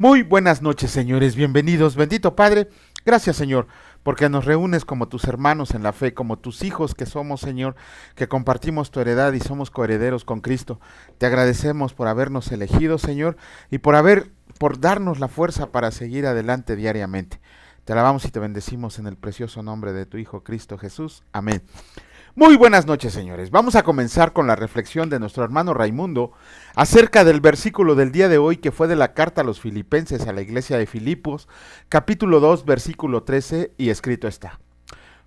Muy buenas noches, señores, bienvenidos, bendito Padre, gracias, Señor, porque nos reúnes como tus hermanos en la fe, como tus hijos que somos, Señor, que compartimos tu heredad y somos coherederos con Cristo. Te agradecemos por habernos elegido, Señor, y por darnos la fuerza para seguir adelante diariamente. Te alabamos y te bendecimos en el precioso nombre de tu Hijo Cristo Jesús. Amén. Muy buenas noches, señores. Vamos a comenzar con la reflexión de nuestro hermano Raimundo acerca del versículo del día de hoy, que fue de la carta a los filipenses a la iglesia de Filipos, capítulo 2, versículo 13, y escrito está: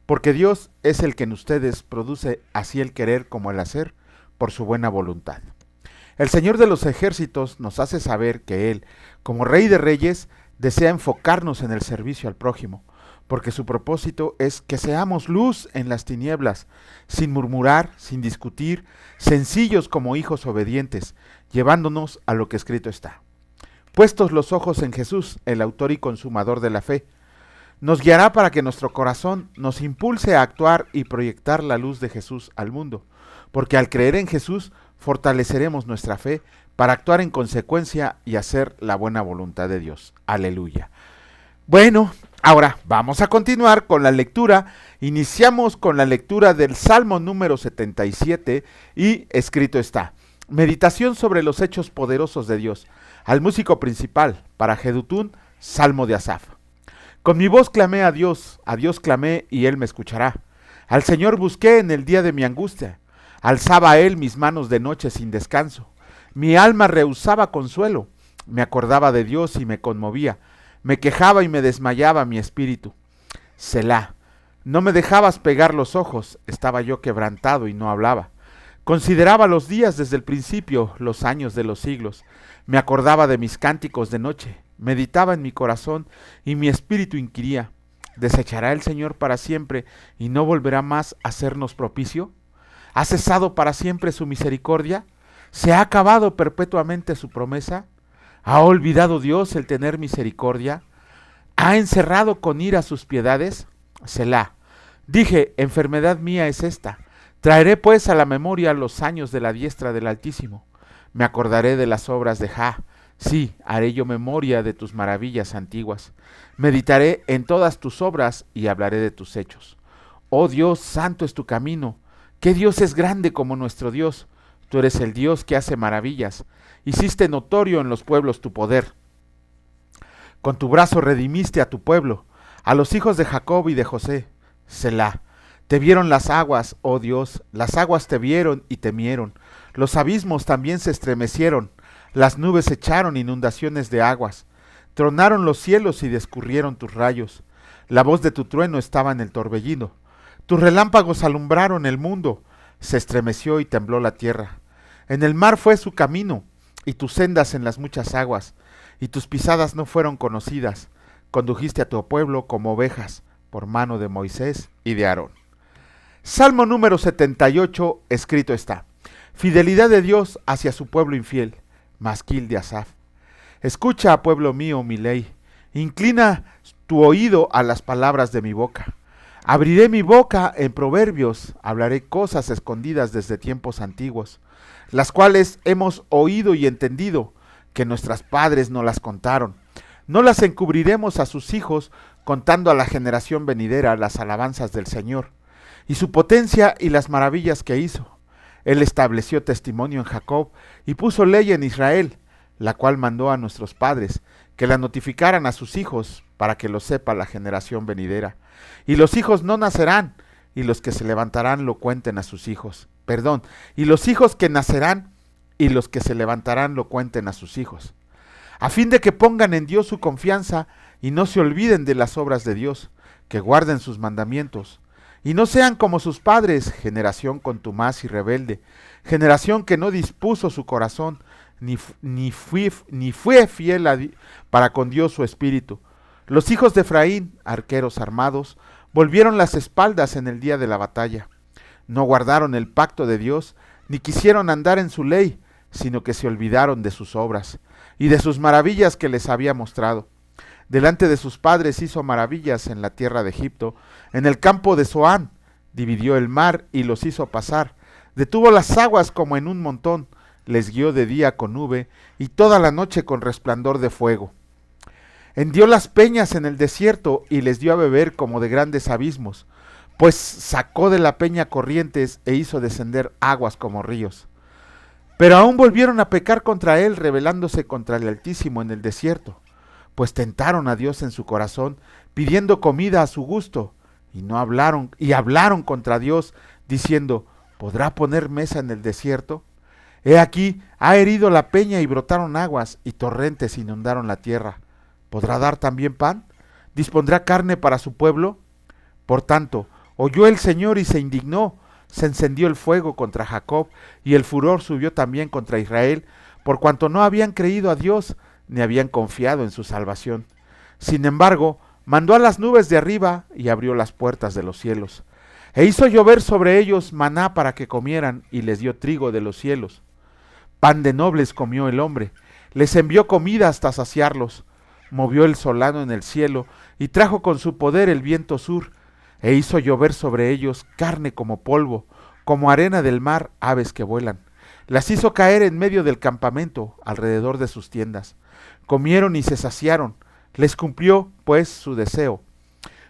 porque Dios es el que en ustedes produce así el querer como el hacer por su buena voluntad. El Señor de los ejércitos nos hace saber que Él, como Rey de Reyes, desea enfocarnos en el servicio al prójimo, porque su propósito es que seamos luz en las tinieblas, sin murmurar, sin discutir, sencillos como hijos obedientes, llevándonos a lo que escrito está. Puestos los ojos en Jesús, el autor y consumador de la fe, nos guiará para que nuestro corazón nos impulse a actuar y proyectar la luz de Jesús al mundo, porque al creer en Jesús fortaleceremos nuestra fe para actuar en consecuencia y hacer la buena voluntad de Dios. Aleluya. Bueno, ahora vamos a continuar con la lectura. Iniciamos con la lectura del Salmo número 77 y escrito está: meditación sobre los hechos poderosos de Dios. Al músico principal, para Jedutún, Salmo de Asaf. Con mi voz clamé a Dios clamé y Él me escuchará. Al Señor busqué en el día de mi angustia. Alzaba a Él mis manos de noche sin descanso. Mi alma rehusaba consuelo. Me acordaba de Dios y me conmovía. Me quejaba y me desmayaba mi espíritu. Selah, no me dejabas pegar los ojos, estaba yo quebrantado y no hablaba. Consideraba los días desde el principio, los años de los siglos. Me acordaba de mis cánticos de noche, meditaba en mi corazón y mi espíritu inquiría: ¿desechará el Señor para siempre y no volverá más a hacernos propicio? ¿Ha cesado para siempre su misericordia? ¿Se ha acabado perpetuamente su promesa? ¿Ha olvidado Dios el tener misericordia? ¿Ha encerrado con ira sus piedades? Selah. Dije, enfermedad mía es esta. Traeré pues a la memoria los años de la diestra del Altísimo. Me acordaré de las obras de Jah. Sí, haré yo memoria de tus maravillas antiguas. Meditaré en todas tus obras y hablaré de tus hechos. Oh Dios, santo es tu camino. ¿Qué Dios es grande como nuestro Dios? Tú eres el Dios que hace maravillas. Hiciste notorio en los pueblos tu poder. Con tu brazo redimiste a tu pueblo, a los hijos de Jacob y de José. Selah. Te vieron las aguas, oh Dios, las aguas te vieron y temieron. Los abismos también se estremecieron, las nubes echaron inundaciones de aguas. Tronaron los cielos y descurrieron tus rayos. La voz de tu trueno estaba en el torbellino. Tus relámpagos alumbraron el mundo. Se estremeció y tembló la tierra. En el mar fue su camino, y tus sendas en las muchas aguas, y tus pisadas no fueron conocidas. Condujiste a tu pueblo como ovejas, por mano de Moisés y de Aarón. Salmo número 78, escrito está: fidelidad de Dios hacia su pueblo infiel, masquil de Asaf. Escucha, pueblo mío, mi ley, inclina tu oído a las palabras de mi boca. Abriré mi boca en proverbios, hablaré cosas escondidas desde tiempos antiguos, las cuales hemos oído y entendido, que nuestros padres no las contaron. No las encubriremos a sus hijos, contando a la generación venidera las alabanzas del Señor, y su potencia y las maravillas que hizo. Él estableció testimonio en Jacob, y puso ley en Israel, la cual mandó a nuestros padres, que la notificaran a sus hijos, para que lo sepa la generación venidera. Y los hijos no nacerán, y los que se levantarán lo cuenten a sus hijos. Y los hijos que nacerán, y los que se levantarán lo cuenten a sus hijos. A fin de que pongan en Dios su confianza, y no se olviden de las obras de Dios, que guarden sus mandamientos, y no sean como sus padres, generación contumaz y rebelde, generación que no dispuso su corazón, ni fue fiel para con Dios su espíritu. Los hijos de Efraín, arqueros armados, volvieron las espaldas en el día de la batalla. No guardaron el pacto de Dios, ni quisieron andar en su ley, sino que se olvidaron de sus obras, y de sus maravillas que les había mostrado. Delante de sus padres hizo maravillas en la tierra de Egipto, en el campo de Zoán, dividió el mar y los hizo pasar, detuvo las aguas como en un montón, les guió de día con nube, y toda la noche con resplandor de fuego. Hendió las peñas en el desierto y les dio a beber como de grandes abismos, pues sacó de la peña corrientes e hizo descender aguas como ríos. Pero aún volvieron a pecar contra él, rebelándose contra el Altísimo en el desierto, pues tentaron a Dios en su corazón, pidiendo comida a su gusto, y hablaron contra Dios, diciendo: ¿podrá poner mesa en el desierto? He aquí, ha herido la peña y brotaron aguas, y torrentes inundaron la tierra. ¿Podrá dar también pan? ¿Dispondrá carne para su pueblo? Por tanto, oyó el Señor y se indignó, se encendió el fuego contra Jacob, y el furor subió también contra Israel, por cuanto no habían creído a Dios, ni habían confiado en su salvación. Sin embargo, mandó a las nubes de arriba, y abrió las puertas de los cielos, e hizo llover sobre ellos maná para que comieran, y les dio trigo de los cielos. Pan de nobles comió el hombre, les envió comida hasta saciarlos. Movió el solano en el cielo, y trajo con su poder el viento sur, e hizo llover sobre ellos carne como polvo, como arena del mar, aves que vuelan. Las hizo caer en medio del campamento, alrededor de sus tiendas. Comieron y se saciaron, les cumplió pues su deseo.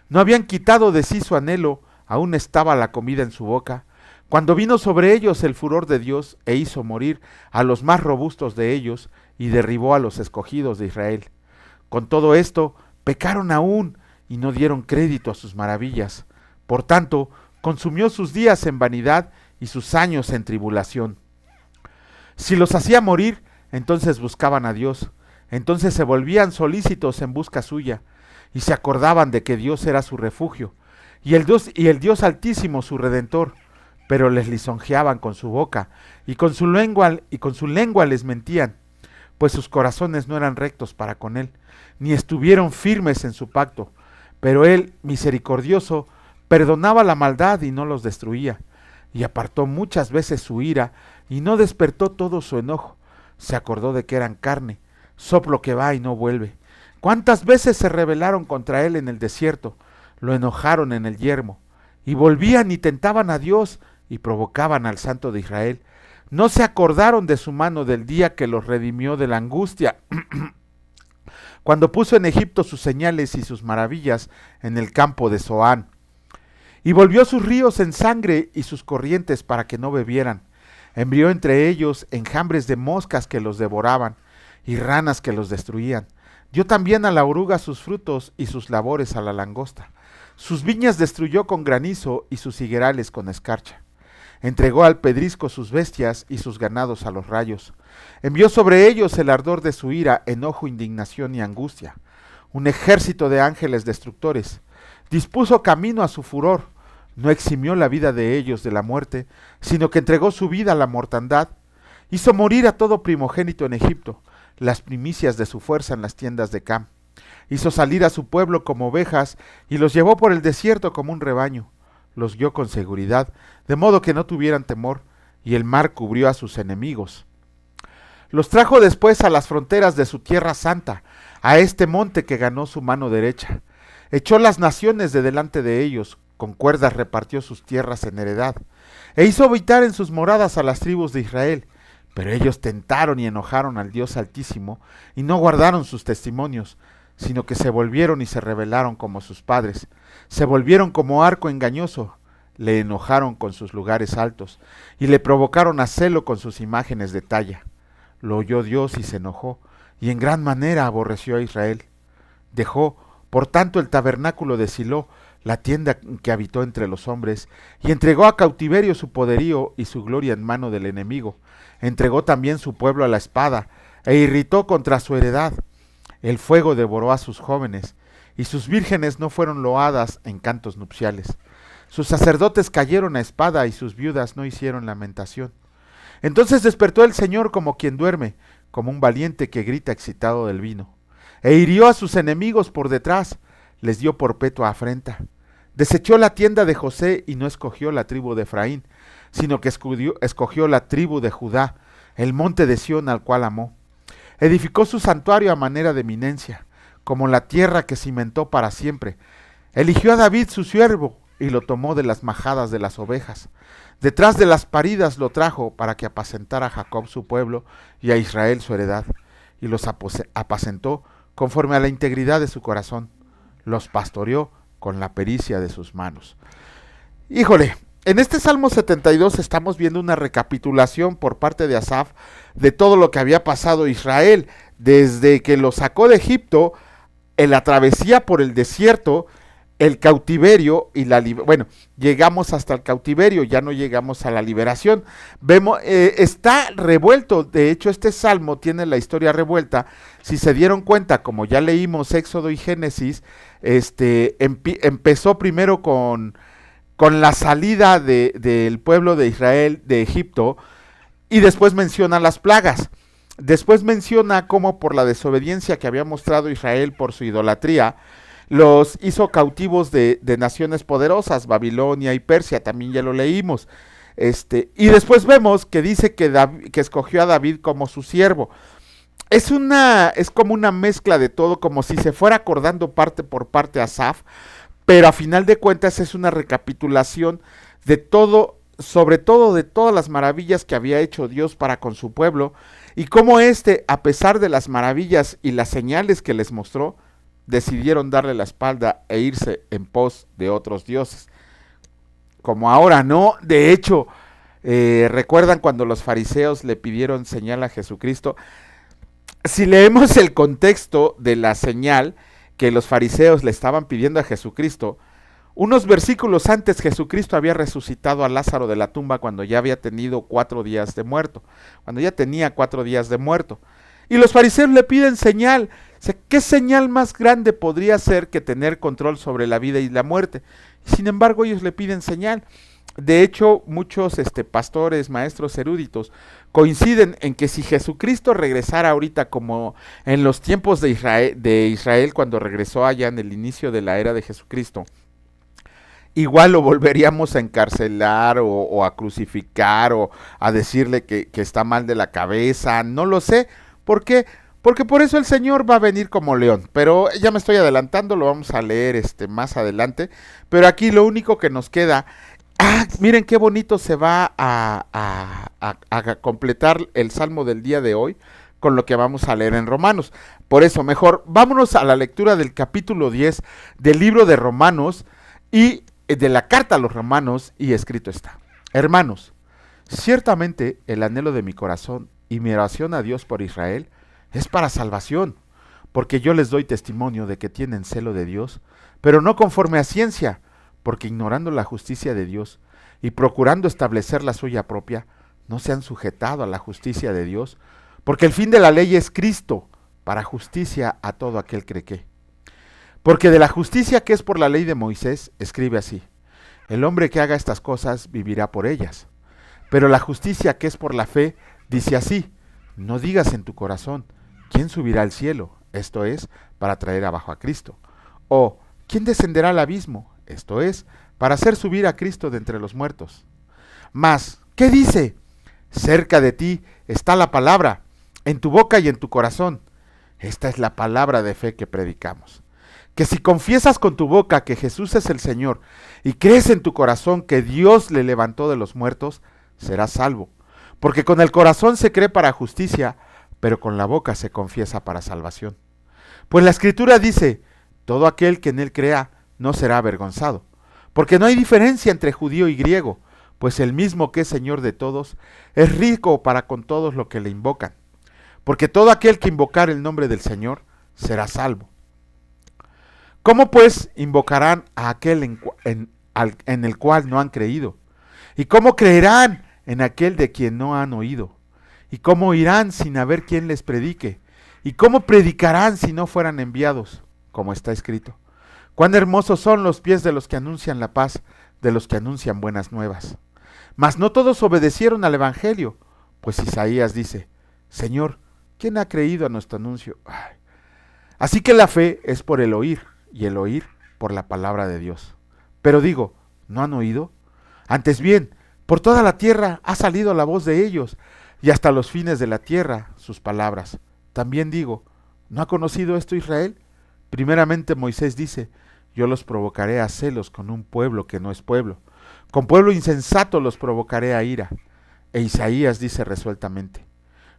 No habían quitado de sí su anhelo, aún estaba la comida en su boca, cuando vino sobre ellos el furor de Dios, e hizo morir a los más robustos de ellos, y derribó a los escogidos de Israel. Con todo esto, pecaron aún, y no dieron crédito a sus maravillas. Por tanto, consumió sus días en vanidad, y sus años en tribulación. Si los hacía morir, entonces buscaban a Dios, entonces se volvían solícitos en busca suya, y se acordaban de que Dios era su refugio, y el Dios Altísimo su Redentor, pero les lisonjeaban con su boca, y con su lengua les mentían, pues sus corazones no eran rectos para con él, ni estuvieron firmes en su pacto. Pero él, misericordioso, perdonaba la maldad y no los destruía, y apartó muchas veces su ira, y no despertó todo su enojo. Se acordó de que eran carne, soplo que va y no vuelve. ¿Cuántas veces se rebelaron contra él en el desierto? Lo enojaron en el yermo, y volvían y tentaban a Dios, y provocaban al Santo de Israel. No se acordaron de su mano del día que los redimió de la angustia, cuando puso en Egipto sus señales y sus maravillas en el campo de Zoán. Y volvió sus ríos en sangre y sus corrientes para que no bebieran. Envió entre ellos enjambres de moscas que los devoraban y ranas que los destruían. Dio también a la oruga sus frutos y sus labores a la langosta. Sus viñas destruyó con granizo y sus higuerales con escarcha. Entregó al pedrisco sus bestias y sus ganados a los rayos. Envió sobre ellos el ardor de su ira, enojo, indignación y angustia. Un ejército de ángeles destructores. Dispuso camino a su furor. No eximió la vida de ellos de la muerte, sino que entregó su vida a la mortandad. Hizo morir a todo primogénito en Egipto, las primicias de su fuerza en las tiendas de Cam. Hizo salir a su pueblo como ovejas y los llevó por el desierto como un rebaño. Los guió con seguridad, de modo que no tuvieran temor, y el mar cubrió a sus enemigos. Los trajo después a las fronteras de su tierra santa, a este monte que ganó su mano derecha. Echó las naciones de delante de ellos, con cuerdas repartió sus tierras en heredad, e hizo habitar en sus moradas a las tribus de Israel. Pero ellos tentaron y enojaron al Dios Altísimo, y no guardaron sus testimonios, sino que se volvieron y se rebelaron como sus padres. Se volvieron como arco engañoso, le enojaron con sus lugares altos, y le provocaron a celo con sus imágenes de talla. Lo oyó Dios y se enojó, y en gran manera aborreció a Israel. Dejó, por tanto, el tabernáculo de Silo, la tienda que habitó entre los hombres, y entregó a cautiverio su poderío y su gloria en mano del enemigo. Entregó también su pueblo a la espada, e irritó contra su heredad. El fuego devoró a sus jóvenes, y sus vírgenes no fueron loadas en cantos nupciales. Sus sacerdotes cayeron a espada, y sus viudas no hicieron lamentación. Entonces despertó el Señor como quien duerme, como un valiente que grita excitado del vino. E hirió a sus enemigos por detrás, les dio perpetua afrenta. Desechó la tienda de José y no escogió la tribu de Efraín, sino que escogió la tribu de Judá, el monte de Sión al cual amó. Edificó su santuario a manera de eminencia, como la tierra que cimentó para siempre. Eligió a David su siervo y lo tomó de las majadas de las ovejas. Detrás de las paridas lo trajo para que apacentara a Jacob su pueblo y a Israel su heredad. Y los apacentó conforme a la integridad de su corazón, los pastoreó con la pericia de sus manos. Híjole, en este Salmo 72 estamos viendo una recapitulación por parte de Asaf de todo lo que había pasado Israel, desde que lo sacó de Egipto, en la travesía por el desierto, el cautiverio y bueno, llegamos hasta el cautiverio, ya no llegamos a la liberación. Vemos, está revuelto, de hecho este salmo tiene la historia revuelta. Si se dieron cuenta, como ya leímos Éxodo y Génesis, empezó primero con la salida del pueblo de Israel de Egipto, y después menciona las plagas. Después menciona cómo por la desobediencia que había mostrado Israel por su idolatría, los hizo cautivos de naciones poderosas, Babilonia y Persia, también ya lo leímos. Y después vemos que dice que escogió a David como su siervo. Es como una mezcla de todo, como si se fuera acordando parte por parte a Asaf, pero a final de cuentas es una recapitulación de todo, sobre todo de todas las maravillas que había hecho Dios para con su pueblo, y cómo a pesar de las maravillas y las señales que les mostró, decidieron darle la espalda e irse en pos de otros dioses. Como ahora, ¿no? De hecho, ¿recuerdan cuando los fariseos le pidieron señal a Jesucristo? Si leemos el contexto de la señal que los fariseos le estaban pidiendo a Jesucristo, unos versículos antes Jesucristo había resucitado a Lázaro de la tumba cuando ya había tenido 4 días de muerto, cuando ya tenía 4 días de muerto. Y los fariseos le piden señal. ¿Qué señal más grande podría ser que tener control sobre la vida y la muerte? Sin embargo, ellos le piden señal. De hecho, muchos pastores, maestros eruditos, coinciden en que si Jesucristo regresara ahorita como en los tiempos de Israel cuando regresó allá en el inicio de la era de Jesucristo, igual lo volveríamos a encarcelar o a crucificar o a decirle que está mal de la cabeza, no lo sé. ¿Por qué? Porque por eso el Señor va a venir como león, pero ya me estoy adelantando, lo vamos a leer más adelante, pero aquí lo único que nos queda, miren qué bonito se va a completar el Salmo del día de hoy con lo que vamos a leer en Romanos. Por eso mejor vámonos a la lectura del capítulo 10 del libro de Romanos y de la carta a los Romanos, y escrito está: Hermanos, ciertamente el anhelo de mi corazón y mi oración a Dios por Israel es para salvación, porque yo les doy testimonio de que tienen celo de Dios, pero no conforme a ciencia, porque ignorando la justicia de Dios y procurando establecer la suya propia, no se han sujetado a la justicia de Dios, porque el fin de la ley es Cristo, para justicia a todo aquel que cree. Porque de la justicia que es por la ley de Moisés, escribe así: el hombre que haga estas cosas vivirá por ellas. Pero la justicia que es por la fe, dice así: no digas en tu corazón, ¿quién subirá al cielo? Esto es, para traer abajo a Cristo. O, ¿quién descenderá al abismo? Esto es, para hacer subir a Cristo de entre los muertos. Mas, ¿qué dice? Cerca de ti está la palabra, en tu boca y en tu corazón. Esta es la palabra de fe que predicamos. Que si confiesas con tu boca que Jesús es el Señor y crees en tu corazón que Dios le levantó de los muertos, serás salvo. Porque con el corazón se cree para justicia, pero con la boca se confiesa para salvación. Pues la Escritura dice: todo aquel que en él crea no será avergonzado. Porque no hay diferencia entre judío y griego, pues el mismo que es Señor de todos es rico para con todos los que le invocan. Porque todo aquel que invocar el nombre del Señor será salvo. ¿Cómo pues invocarán a aquel en el cual no han creído? ¿Y cómo creerán en aquel de quien no han oído? ¿Y cómo irán sin haber quien les predique? ¿Y cómo predicarán si no fueran enviados? Como está escrito: cuán hermosos son los pies de los que anuncian la paz, de los que anuncian buenas nuevas. Mas no todos obedecieron al evangelio, pues Isaías dice: Señor, ¿quién ha creído a nuestro anuncio? Así que la fe es por el oír, y el oír por la palabra de Dios. Pero digo, ¿no han oído? Antes bien, por toda la tierra ha salido la voz de ellos, y hasta los fines de la tierra sus palabras. También digo, ¿no ha conocido esto Israel? Primeramente Moisés dice: yo los provocaré a celos con un pueblo que no es pueblo. Con pueblo insensato los provocaré a ira. E Isaías dice resueltamente: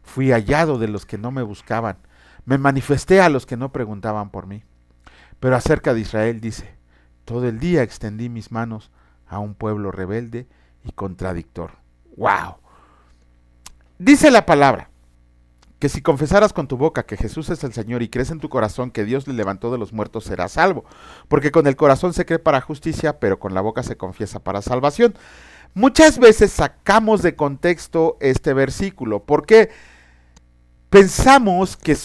fui hallado de los que no me buscaban, Me manifesté a los que no preguntaban por mí. Pero acerca de Israel dice, todo el día extendí mis manos a un pueblo rebelde y contradictor. ¡Wow! Dice la palabra que si confesaras con tu boca que Jesús es el Señor y crees en tu corazón que Dios le levantó de los muertos, serás salvo. Porque con el corazón se cree para justicia, pero con la boca se confiesa para salvación. Muchas veces sacamos de contexto este versículo. ¿Por qué? Pensamos que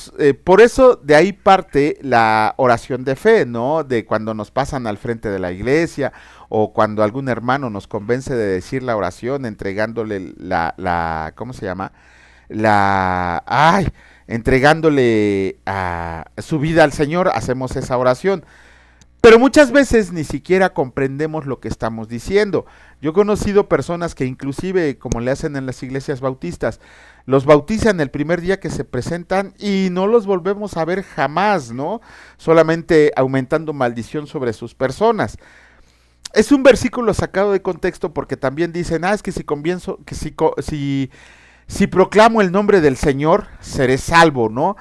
por eso de ahí parte la oración de fe, ¿no? De cuando nos pasan al frente de la iglesia o cuando algún hermano nos convence de decir la oración entregándole ¿cómo se llama? Entregándole su vida al Señor, hacemos esa oración. Pero muchas veces ni siquiera comprendemos lo que estamos diciendo. Yo he conocido personas que inclusive, como le hacen en las iglesias bautistas, los bautizan el primer día que se presentan y no los volvemos a ver jamás, ¿no? Solamente aumentando maldición sobre sus personas. Es un versículo sacado de contexto porque también dicen, es que si proclamo el nombre del Señor, seré salvo, ¿no?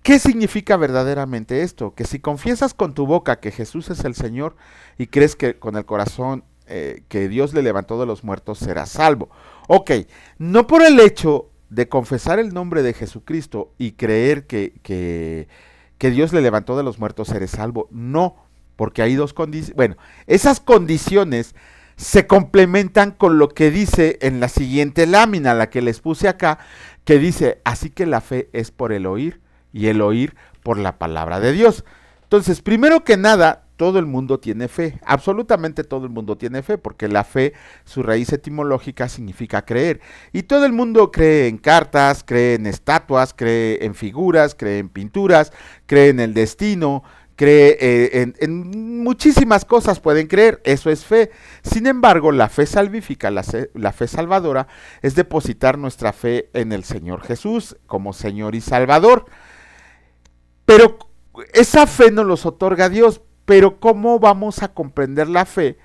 ¿Qué significa verdaderamente esto? Que si confiesas con tu boca que Jesús es el Señor y crees que con el corazón que Dios le levantó de los muertos, serás salvo. Ok, no por el hecho de confesar el nombre de Jesucristo y creer que Dios le levantó de los muertos, eres salvo. No, porque hay dos condiciones. Bueno, esas condiciones se complementan con lo que dice en la siguiente lámina, la que les puse acá, que dice, así que la fe es por el oír y el oír por la palabra de Dios. Entonces, primero que nada, todo el mundo tiene fe, absolutamente todo el mundo tiene fe, porque la fe, su raíz etimológica significa creer, y todo el mundo cree en cartas, cree en estatuas, cree en figuras, cree en pinturas, cree en el destino, cree en muchísimas cosas pueden creer, eso es fe. Sin embargo, la fe salvífica, la fe salvadora, es depositar nuestra fe en el Señor Jesús como Señor y Salvador. Pero esa fe nos los otorga Dios, pero ¿cómo vamos a comprender la fe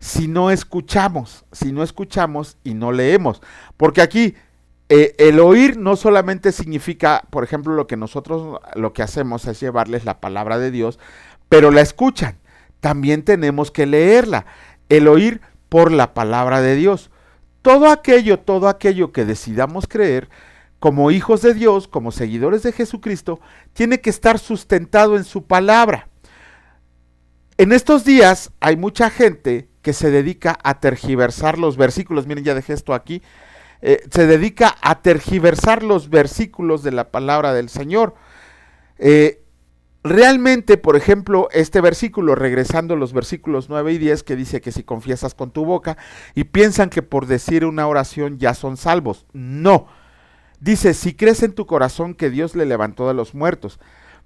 si no escuchamos y no leemos? Porque aquí el oír no solamente significa, por ejemplo, lo que hacemos es llevarles la palabra de Dios, pero la escuchan. También tenemos que leerla. El oír por la palabra de Dios. Todo aquello que decidamos creer, como hijos de Dios, como seguidores de Jesucristo, tiene que estar sustentado en su palabra. En estos días hay mucha gente que se dedica a tergiversar los versículos. Miren, ya dejé esto aquí. Se dedica a tergiversar los versículos de la palabra del Señor. Realmente, por ejemplo, este versículo, regresando a los versículos 9 y 10, que dice que si confiesas con tu boca y piensan que por decir una oración ya son salvos. No. Dice, si crees en tu corazón que Dios le levantó de los muertos.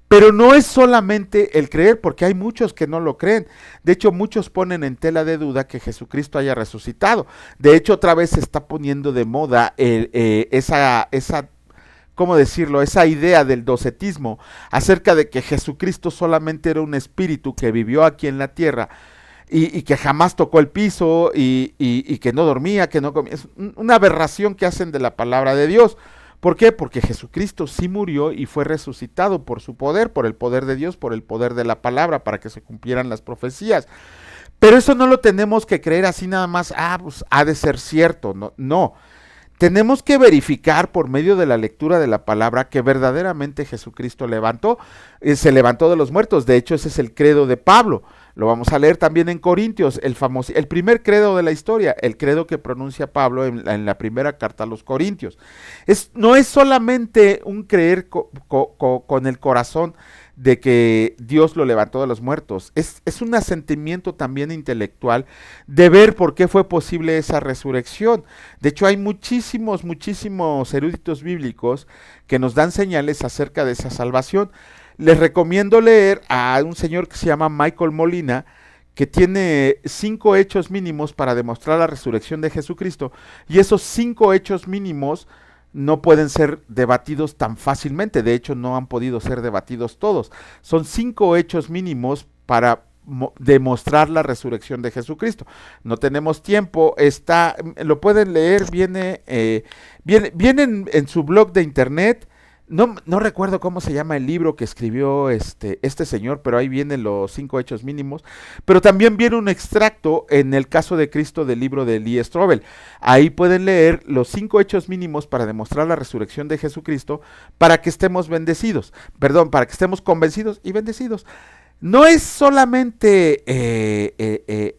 Pero no es solamente el creer, porque hay muchos que no lo creen. De hecho, muchos ponen en tela de duda que Jesucristo haya resucitado. De hecho, otra vez se está poniendo de moda ¿cómo decirlo? Esa idea del docetismo acerca de que Jesucristo solamente era un espíritu que vivió aquí en la tierra y que jamás tocó el piso y que no dormía, que no comía. Es una aberración que hacen de la palabra de Dios. ¿Por qué? Porque Jesucristo sí murió y fue resucitado por su poder, por el poder de Dios, por el poder de la palabra, para que se cumplieran las profecías. Pero eso no lo tenemos que creer así nada más, pues ha de ser cierto, no. Tenemos que verificar por medio de la lectura de la palabra que verdaderamente Jesucristo se levantó de los muertos. De hecho, ese es el credo de Pablo. Lo vamos a leer también en Corintios, el primer credo de la historia, el credo que pronuncia Pablo en la primera carta a los Corintios. No es solamente un creer con el corazón de que Dios lo levantó de los muertos, es un asentimiento también intelectual de ver por qué fue posible esa resurrección. De hecho, hay muchísimos eruditos bíblicos que nos dan señales acerca de esa salvación. Les recomiendo leer a un señor que se llama Michael Molina, que tiene 5 hechos mínimos para demostrar la resurrección de Jesucristo, y esos 5 hechos mínimos no pueden ser debatidos tan fácilmente. De hecho, no han podido ser debatidos todos. Son 5 hechos mínimos para demostrar la resurrección de Jesucristo. No tenemos tiempo, lo pueden leer, viene en su blog de internet. No recuerdo cómo se llama el libro que escribió este señor, pero ahí vienen los 5 hechos mínimos. Pero también viene un extracto en el caso de Cristo del libro de Lee Strobel. Ahí pueden leer los 5 hechos mínimos para demostrar la resurrección de Jesucristo, para que estemos bendecidos, perdón, para que estemos convencidos y bendecidos. No es solamente,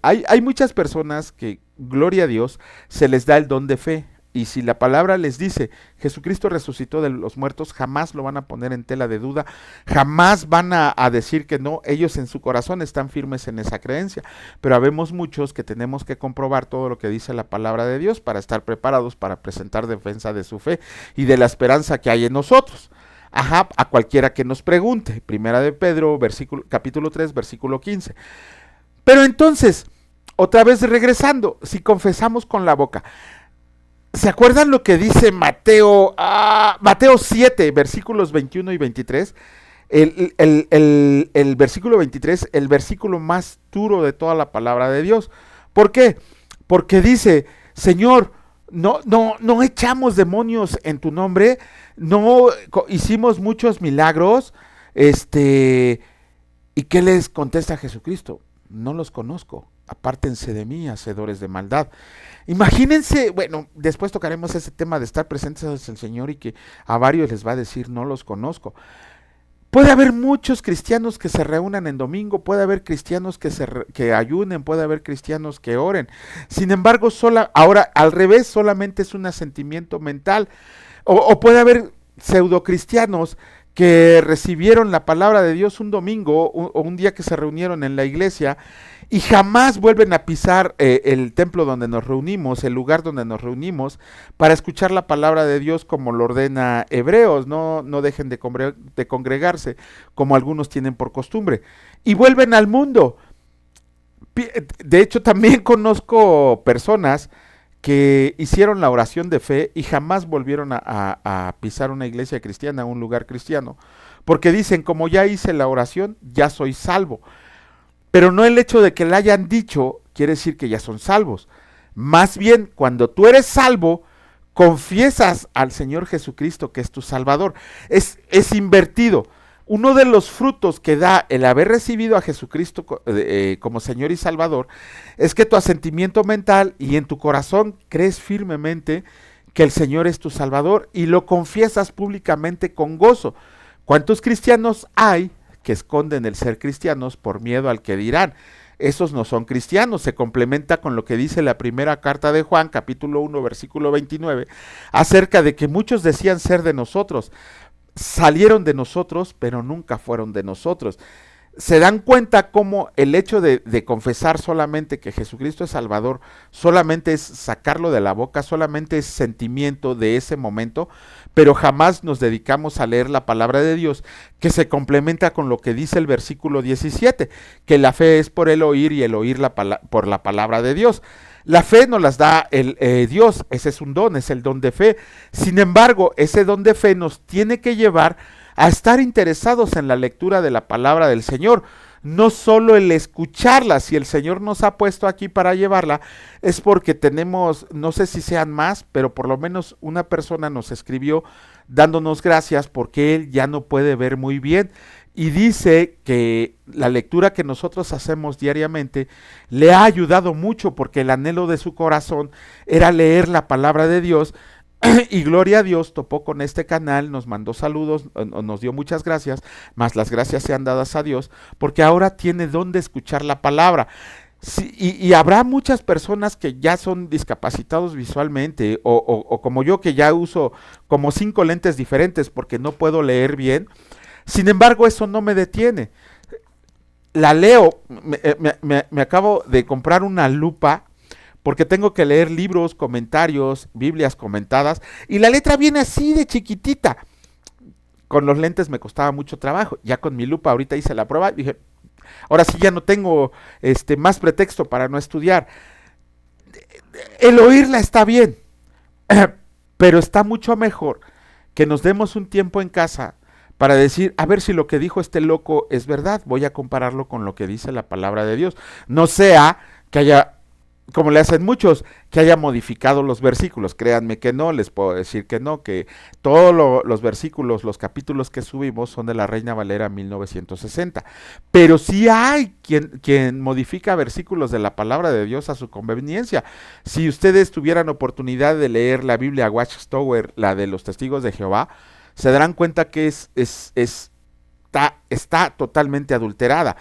hay muchas personas que, gloria a Dios, se les da el don de fe. Y si la palabra les dice, Jesucristo resucitó de los muertos, jamás lo van a poner en tela de duda, jamás van a decir que no, ellos en su corazón están firmes en esa creencia. Pero habemos muchos que tenemos que comprobar todo lo que dice la palabra de Dios para estar preparados para presentar defensa de su fe y de la esperanza que hay en nosotros. Ajá, a cualquiera que nos pregunte. Primera de Pedro, capítulo 3, versículo 15. Pero entonces, otra vez regresando, si confesamos con la boca, ¿se acuerdan lo que dice Mateo 7, versículos 21 y 23? El versículo 23, el versículo más duro de toda la palabra de Dios. ¿Por qué? Porque dice, Señor, no echamos demonios en tu nombre, no hicimos muchos milagros, ¿y qué les contesta Jesucristo? No los conozco, apártense de mí, hacedores de maldad. Imagínense, bueno, después tocaremos ese tema de estar presentes al Señor y que a varios les va a decir, no los conozco. Puede haber muchos cristianos que se reúnan en domingo, puede haber cristianos que ayunen, puede haber cristianos que oren. Sin embargo, ahora al revés, solamente es un asentimiento mental. O puede haber pseudocristianos que recibieron la palabra de Dios un domingo o un día que se reunieron en la iglesia y jamás vuelven a pisar el templo donde nos reunimos, el lugar donde nos reunimos, para escuchar la palabra de Dios como lo ordena Hebreos. No dejen de congregarse como algunos tienen por costumbre. Y vuelven al mundo. De hecho, también conozco personas que hicieron la oración de fe y jamás volvieron a pisar una iglesia cristiana, un lugar cristiano, porque dicen, como ya hice la oración, ya soy salvo. Pero no el hecho de que la hayan dicho quiere decir que ya son salvos. Más bien, cuando tú eres salvo, confiesas al Señor Jesucristo que es tu Salvador. Es invertido. Uno de los frutos que da el haber recibido a Jesucristo como Señor y Salvador es que tu asentimiento mental y en tu corazón crees firmemente que el Señor es tu Salvador y lo confiesas públicamente con gozo. ¿Cuántos cristianos hay que esconden el ser cristianos por miedo al que dirán? Esos no son cristianos. Se complementa con lo que dice la primera carta de Juan, capítulo 1, versículo 29, acerca de que muchos decían ser de nosotros, salieron de nosotros, pero nunca fueron de nosotros. Se dan cuenta cómo el hecho de confesar solamente que Jesucristo es Salvador, solamente es sacarlo de la boca, solamente es sentimiento de ese momento, pero jamás nos dedicamos a leer la palabra de Dios, que se complementa con lo que dice el versículo 17, que la fe es por el oír y el oír por la palabra de Dios. La fe nos las da Dios, ese es un don, es el don de fe. Sin embargo, ese don de fe nos tiene que llevar a estar interesados en la lectura de la palabra del Señor, no solo el escucharla. Si el Señor nos ha puesto aquí para llevarla, es porque tenemos, no sé si sean más, pero por lo menos una persona nos escribió dándonos gracias porque él ya no puede ver muy bien. Y dice que la lectura que nosotros hacemos diariamente le ha ayudado mucho porque el anhelo de su corazón era leer la palabra de Dios. Y gloria a Dios, topó con este canal, nos mandó saludos, nos dio muchas gracias, más las gracias sean dadas a Dios, porque ahora tiene donde escuchar la palabra. Sí, y habrá muchas personas que ya son discapacitados visualmente, o como yo, que ya uso como 5 lentes diferentes porque no puedo leer bien. Sin embargo, eso no me detiene. La leo, me acabo de comprar una lupa porque tengo que leer libros, comentarios, Biblias comentadas, y la letra viene así de chiquitita. Con los lentes me costaba mucho trabajo, ya con mi lupa ahorita hice la prueba y dije, ahora sí ya no tengo más pretexto para no estudiar. El oírla está bien, pero está mucho mejor que nos demos un tiempo en casa para decir, a ver si lo que dijo este loco es verdad, voy a compararlo con lo que dice la palabra de Dios. No sea que haya como le hacen muchos, que haya modificado los versículos. Créanme que no, les puedo decir que no, que todos los versículos, los capítulos que subimos son de la Reina Valera 1960. Pero sí hay quien modifica versículos de la palabra de Dios a su conveniencia. Si ustedes tuvieran oportunidad de leer la Biblia Watchtower, la de los Testigos de Jehová, se darán cuenta que está totalmente adulterada.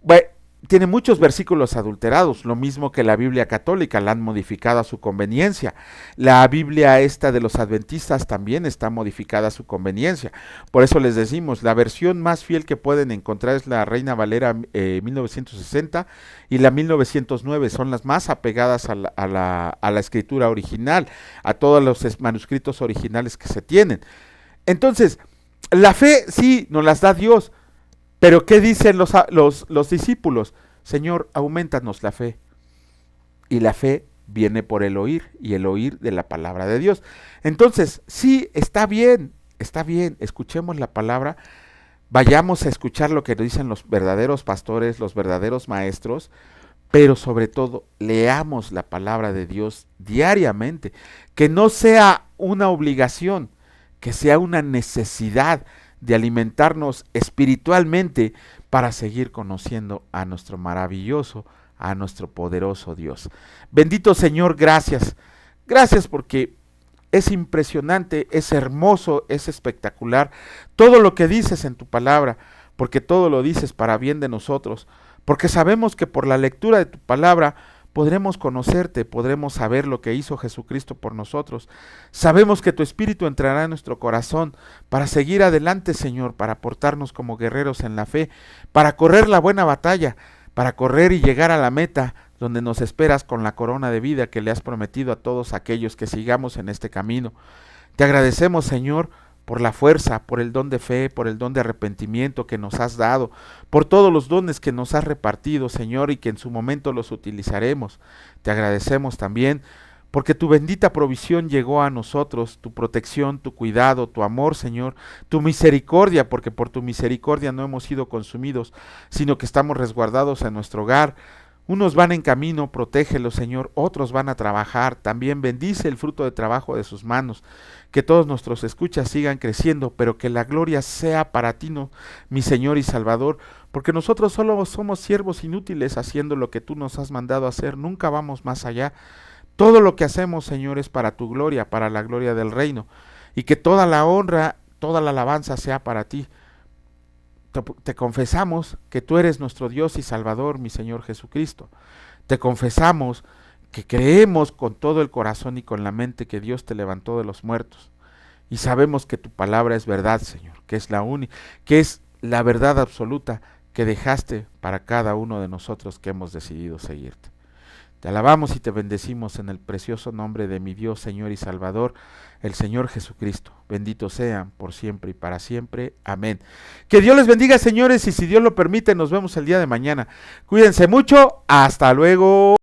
Bueno, tiene muchos versículos adulterados, lo mismo que la Biblia católica, la han modificado a su conveniencia. La Biblia esta de los adventistas también está modificada a su conveniencia. Por eso les decimos, la versión más fiel que pueden encontrar es la Reina Valera 1960 y la 1909, son las más apegadas a la escritura original, a todos los manuscritos originales que se tienen. Entonces, la fe sí nos las da Dios, pero ¿qué dicen los discípulos? Señor, aumentanos la fe. Y la fe viene por el oír, y el oír de la palabra de Dios. Entonces, sí, está bien, escuchemos la palabra, vayamos a escuchar lo que dicen los verdaderos pastores, los verdaderos maestros, pero sobre todo, leamos la palabra de Dios diariamente, que no sea una obligación, que sea una necesidad de alimentarnos espiritualmente para seguir conociendo a nuestro maravilloso, a nuestro poderoso Dios. Bendito Señor, gracias. Gracias porque es impresionante, es hermoso, es espectacular todo lo que dices en tu palabra, porque todo lo dices para bien de nosotros, porque sabemos que por la lectura de tu palabra podremos conocerte, podremos saber lo que hizo Jesucristo por nosotros. Sabemos que tu Espíritu entrará en nuestro corazón para seguir adelante, Señor, para portarnos como guerreros en la fe, para correr la buena batalla, para correr y llegar a la meta donde nos esperas con la corona de vida que le has prometido a todos aquellos que sigamos en este camino. Te agradecemos, Señor, por la fuerza, por el don de fe, por el don de arrepentimiento que nos has dado, por todos los dones que nos has repartido, Señor, y que en su momento los utilizaremos. Te agradecemos también porque tu bendita provisión llegó a nosotros, tu protección, tu cuidado, tu amor, Señor, tu misericordia, porque por tu misericordia no hemos sido consumidos, sino que estamos resguardados en nuestro hogar. Unos van en camino, protégelos, Señor, otros van a trabajar, también bendice el fruto de trabajo de sus manos, que todos nuestros escuchas sigan creciendo, pero que la gloria sea para ti, no, mi Señor y Salvador, porque nosotros solo somos siervos inútiles haciendo lo que tú nos has mandado hacer, nunca vamos más allá. Todo lo que hacemos, Señor, es para tu gloria, para la gloria del reino, y que toda la honra, toda la alabanza sea para ti. Te confesamos que tú eres nuestro Dios y Salvador, mi Señor Jesucristo. Te confesamos que creemos con todo el corazón y con la mente que Dios te levantó de los muertos. Y sabemos que tu palabra es verdad, Señor, que es la única, que es la verdad absoluta que dejaste para cada uno de nosotros que hemos decidido seguirte. Te alabamos y te bendecimos en el precioso nombre de mi Dios, Señor y Salvador, el Señor Jesucristo. Bendito sean por siempre y para siempre. Amén. Que Dios les bendiga, señores, y si Dios lo permite, nos vemos el día de mañana. Cuídense mucho. Hasta luego.